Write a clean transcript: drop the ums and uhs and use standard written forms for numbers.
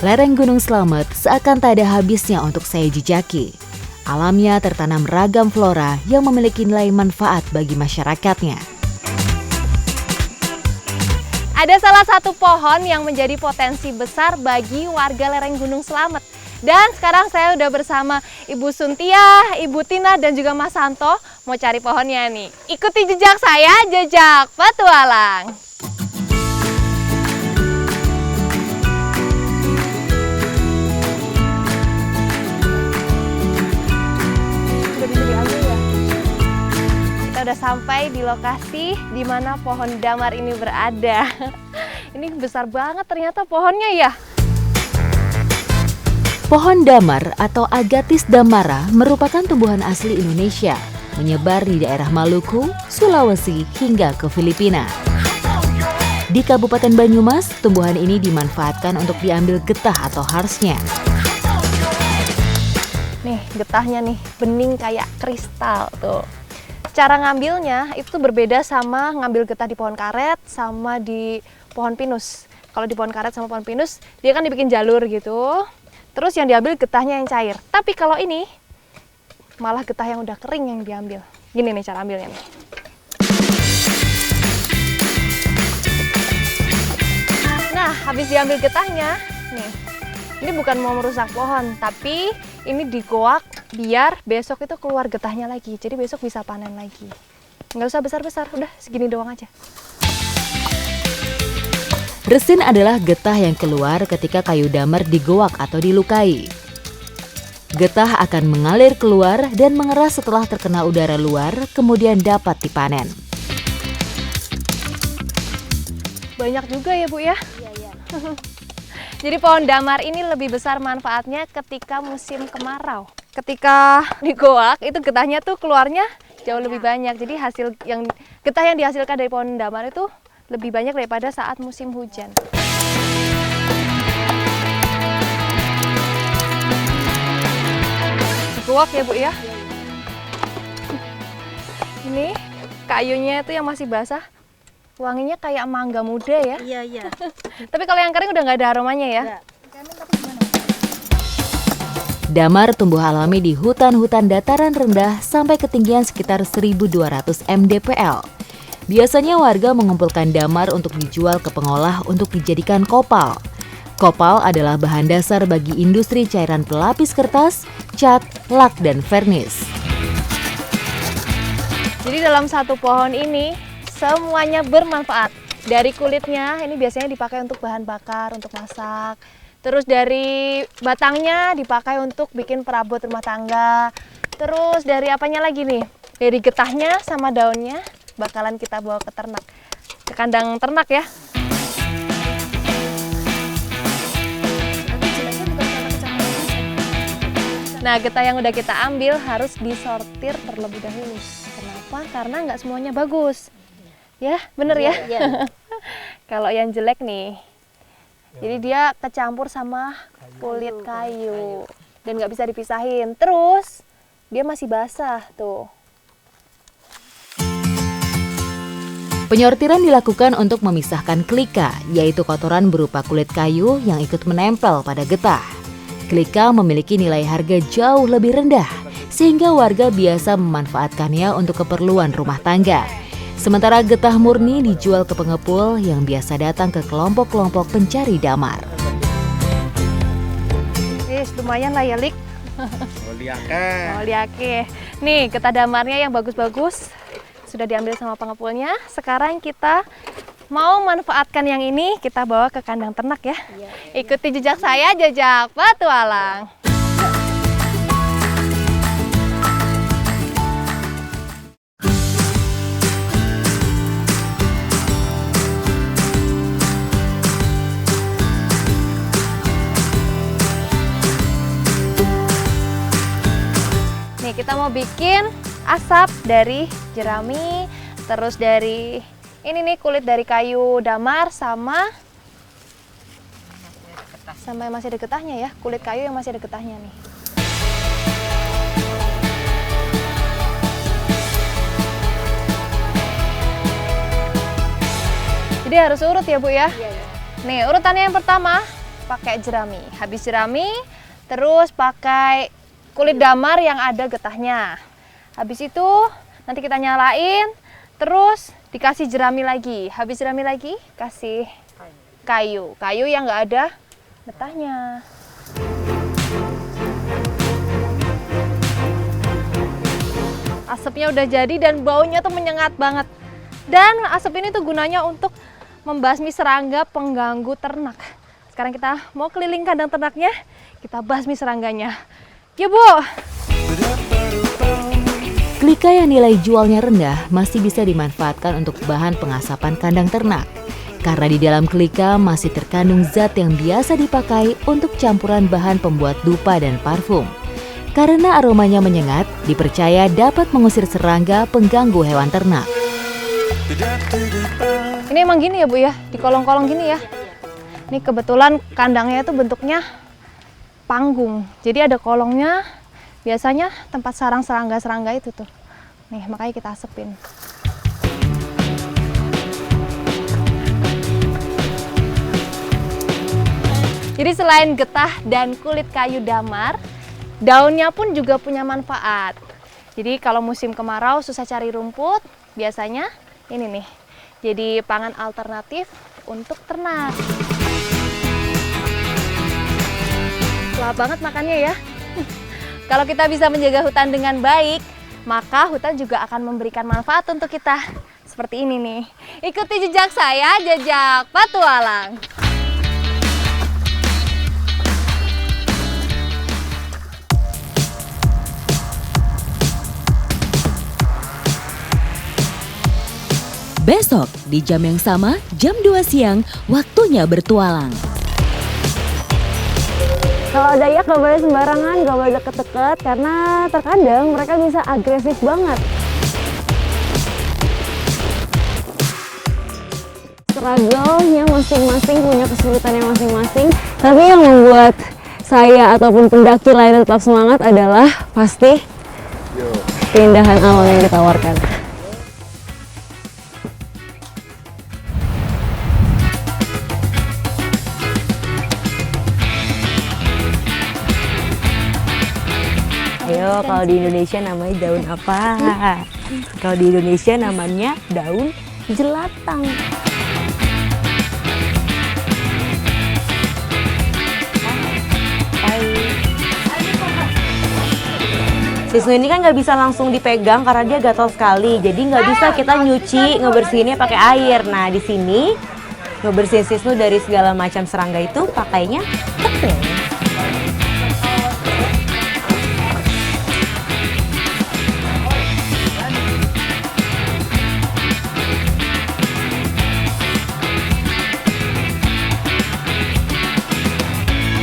Lereng Gunung Slamet seakan tak ada habisnya untuk saya jejaki. Alamnya tertanam ragam flora yang memiliki nilai manfaat bagi masyarakatnya. Ada salah satu pohon yang menjadi potensi besar bagi warga lereng Gunung Slamet. Dan sekarang saya udah bersama Ibu Suntia, Ibu Tina, dan juga Mas Santo mau cari pohonnya nih. Ikuti jejak saya, jejak petualang. Udah sampai di lokasi di mana pohon damar ini berada. Ini besar banget ternyata pohonnya ya. Pohon damar atau Agathis damara merupakan tumbuhan asli Indonesia, menyebar di daerah Maluku, Sulawesi hingga ke Filipina. Di Kabupaten Banyumas, tumbuhan ini dimanfaatkan untuk diambil getah atau harsnya. Nih, getahnya nih, bening kayak kristal tuh. Cara ngambilnya itu berbeda sama ngambil getah di pohon karet sama di pohon pinus. Kalau di pohon karet sama pohon pinus, dia kan dibikin jalur gitu. Terus yang diambil getahnya yang cair. Tapi kalau ini, malah getah yang udah kering yang diambil. Gini nih cara ambilnya nih. Nah, habis diambil getahnya, nih. Ini bukan mau merusak pohon, tapi ini digoak biar besok itu keluar getahnya lagi. Jadi besok bisa panen lagi. Nggak usah besar-besar, udah segini doang aja. Resin adalah getah yang keluar ketika kayu damar digoak atau dilukai. Getah akan mengalir keluar dan mengeras setelah terkena udara luar, kemudian dapat dipanen. Banyak juga ya, Bu ya? Iya. Jadi pohon damar ini lebih besar manfaatnya ketika musim kemarau. Ketika digoak itu getahnya tuh keluarnya jauh lebih banyak. Jadi getah yang dihasilkan dari pohon damar itu lebih banyak daripada saat musim hujan. Digoak ya, Bu ya. Ini kayunya itu yang masih basah. Wanginya kayak mangga muda ya. Iya. Tapi kalau yang kering udah nggak ada aromanya ya. Damar tumbuh alami di hutan-hutan dataran rendah sampai ketinggian sekitar 1.200 mdpl. Biasanya warga mengumpulkan damar untuk dijual ke pengolah untuk dijadikan kopal. Kopal adalah bahan dasar bagi industri cairan pelapis kertas, cat, lak, dan vernis. Jadi dalam satu pohon ini semuanya bermanfaat. Dari kulitnya ini biasanya dipakai untuk bahan bakar, untuk masak. Terus dari batangnya dipakai untuk bikin perabot rumah tangga. Terus dari apanya lagi nih? Dari getahnya sama daunnya bakalan kita bawa ke ternak. Ke kandang ternak ya. Nah, getah yang udah kita ambil harus disortir terlebih dahulu. Kenapa? Karena nggak semuanya bagus. Ya, bener ya? Iya. Kalau yang jelek nih, jadi dia kecampur sama kulit kayu dan nggak bisa dipisahin. Terus dia masih basah tuh. Penyortiran dilakukan untuk memisahkan klika, yaitu kotoran berupa kulit kayu yang ikut menempel pada getah. Klika memiliki nilai harga jauh lebih rendah, sehingga warga biasa memanfaatkannya untuk keperluan rumah tangga. Sementara getah murni dijual ke pengepul yang biasa datang ke kelompok-kelompok pencari damar. Lumayan lah ya, Lik. Liake. Nih, getah damarnya yang bagus-bagus sudah diambil sama pengepulnya. Sekarang kita mau manfaatkan yang ini, kita bawa ke kandang ternak ya. Ikuti jejak saya, jejak petualang. Kita mau bikin asap dari jerami, terus dari ini nih kulit dari kayu damar sama yang masih ada getahnya ya, kulit kayu yang masih ada getahnya nih. Jadi harus urut ya Bu ya? Iya. Nih urutannya yang pertama pakai jerami. Habis jerami, terus pakai kulit damar yang ada getahnya. Habis itu nanti kita nyalain, terus dikasih jerami lagi. Habis jerami lagi, kasih kayu. Kayu yang nggak ada getahnya. Asapnya udah jadi dan baunya tuh menyengat banget. Dan asap ini tuh gunanya untuk membasmi serangga pengganggu ternak. Sekarang kita mau keliling kandang ternaknya, kita basmi serangganya. Ya, Bu. Klika yang nilai jualnya rendah masih bisa dimanfaatkan untuk bahan pengasapan kandang ternak. Karena di dalam klika masih terkandung zat yang biasa dipakai untuk campuran bahan pembuat dupa dan parfum. Karena aromanya menyengat, dipercaya dapat mengusir serangga pengganggu hewan ternak. Ini emang gini ya, Bu ya, di kolong-kolong gini ya. Ini kebetulan kandangnya itu bentuknya panggung. Jadi ada kolongnya, biasanya tempat sarang serangga-serangga itu tuh. Nih, makanya kita asepin. Jadi selain getah dan kulit kayu damar, daunnya pun juga punya manfaat. Jadi kalau musim kemarau susah cari rumput, biasanya ini nih, jadi pangan alternatif untuk ternak. Lahap banget makannya ya. Kalau kita bisa menjaga hutan dengan baik, maka hutan juga akan memberikan manfaat untuk kita. Seperti ini nih. Ikuti jejak saya, jejak petualang. Besok di jam yang sama, jam 2 siang, waktunya bertualang. Kalau Dayak gak boleh sembarangan, gak boleh deket-deket, karena terkadang mereka bisa agresif banget. Struggle-nya masing-masing punya kesulitannya masing-masing. Tapi yang membuat saya ataupun pendaki lain tetap semangat adalah pasti keindahan alam yang ditawarkan. Ayo, kalau di Indonesia namanya daun apa? Kalau di Indonesia namanya daun jelatang. Sisnu ini kan nggak bisa langsung dipegang karena dia gatal sekali, jadi nggak bisa kita nyuci, ngebersihinnya pakai air. Nah, di sini ngebersihin sisnu dari segala macam serangga itu pakainya tepung.